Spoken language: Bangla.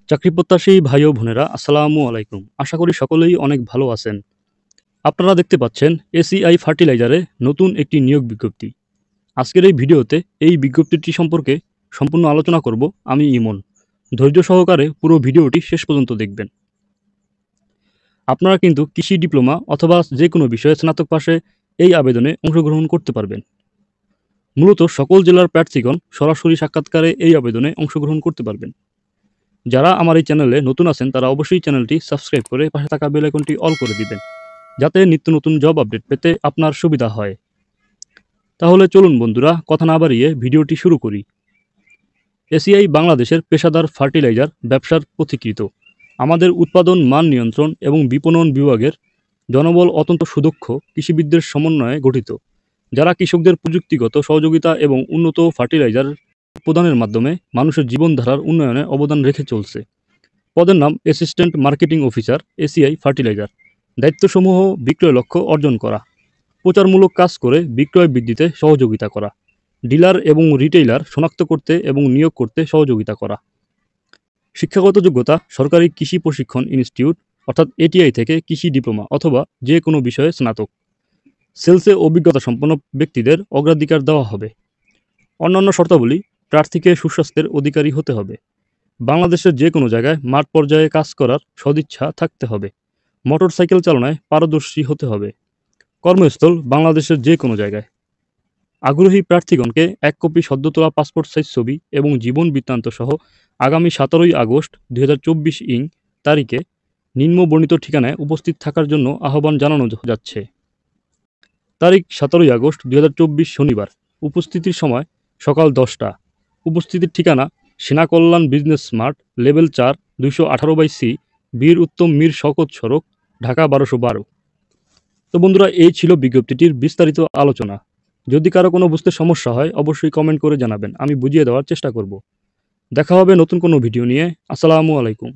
চাকরি প্রত্যাশী ভাই ও বোনেরা আসসালামু আলাইকুম। আশা করি সকলেই অনেক ভালো আছেন। আপনারা দেখতে পাচ্ছেন এসিআই ফার্টিলাইজারে নতুন একটি নিয়োগ বিজ্ঞপ্তি। আজকের এই ভিডিওতে এই বিজ্ঞপ্তিটি সম্পর্কে সম্পূর্ণ আলোচনা করব আমি ইমন। ধৈর্য সহকারে পুরো ভিডিওটি শেষ পর্যন্ত দেখবেন। আপনারা কিন্তু কৃষি ডিপ্লোমা অথবা যে কোনো বিষয়ে স্নাতক পাশে এই আবেদনে অংশগ্রহণ করতে পারবেন। মূলত সকল জেলার প্রার্থীগণ সরাসরি সাক্ষাৎকারে এই আবেদনে অংশগ্রহণ করতে পারবেন। যারা আমার এই চ্যানেলে নতুন আছেন তারা অবশ্যই চ্যানেলটি সাবস্ক্রাইব করে পাশে থাকা বেল আইকনটি অল করে দিবেন, যাতে নিত্য নতুন জব আপডেট পেতে আপনার সুবিধা হয়। তাহলে চলুন বন্ধুরা, কথা না বাড়িয়ে ভিডিওটি শুরু করি। এসিআই বাংলাদেশের পেশাদার ফার্টিলাইজার ব্যবসার পথিকৃৎ। আমাদের উৎপাদন মান নিয়ন্ত্রণ এবং বিপণন বিভাগের জনবল অত্যন্ত সুদক্ষ কৃষিবিদদের সমন্বয়ে গঠিত, যারা কৃষকদের প্রযুক্তিগত সহযোগিতা এবং উন্নত ফার্টিলাইজার প্রদানের মাধ্যমে মানুষের জীবনধারার উন্নয়নে অবদান রেখে চলছে। পদের নাম assistant marketing officer, ACI fertiliser. দায়িত্বসমূহ বিক্রয় লক্ষ্য অর্জন করা, প্রচারমূলক কাজ করে বিক্রয় বৃদ্ধিতে সহযোগিতা করা, ডিলার এবং রিটেইলার শনাক্ত করতে এবং নিয়োগ করতে সহযোগিতা করা। শিক্ষাগত যোগ্যতা সরকারি কৃষি প্রশিক্ষণ ইনস্টিটিউট অর্থাৎ এটিআই থেকে কৃষি ডিপ্লোমা অথবা যে কোনো বিষয়ে স্নাতক। সেলসে অভিজ্ঞতা সম্পন্ন ব্যক্তিদের অগ্রাধিকার দেওয়া হবে। অন্যান্য শর্তাবলী: প্রার্থীকে সুস্বাস্থ্যের অধিকারী হতে হবে, বাংলাদেশের যে কোনো জায়গায় মাঠ পর্যায়ে কাজ করার সদিচ্ছা থাকতে হবে, মোটরসাইকেল চালনায় পারদর্শী হতে হবে, কর্মস্থল বাংলাদেশের যে কোনো জায়গায়। আগ্রহী প্রার্থীগণকে 1 কপি সদ্য তোলা পাসপোর্ট সাইজ ছবি এবং জীবন বৃত্তান্ত সহ আগামী 17 আগস্ট 2024 তারিখে নিম্ন বর্ণিত ঠিকানায় উপস্থিত থাকার জন্য আহ্বান জানানো যাচ্ছে। তারিখ 17 আগস্ট 2024 শনিবার। উপস্থিতির সময় সকাল 10টা। উপস্থিতির ঠিকানা সেনা কল্যাণ বিজনেস স্মার্ট, লেভেল 4, 218/সি, বীর উত্তম মীর শওকত সড়ক, ঢাকা 1212। তো বন্ধুরা, এই ছিল বিজ্ঞপ্তিটির বিস্তারিত আলোচনা। যদি কারো কোনো বুঝতে সমস্যা হয় অবশ্যই কমেন্ট করে জানাবেন, আমি বুঝিয়ে দেওয়ার চেষ্টা করব। দেখা হবে নতুন কোনো ভিডিও নিয়ে। আসসালামু আলাইকুম।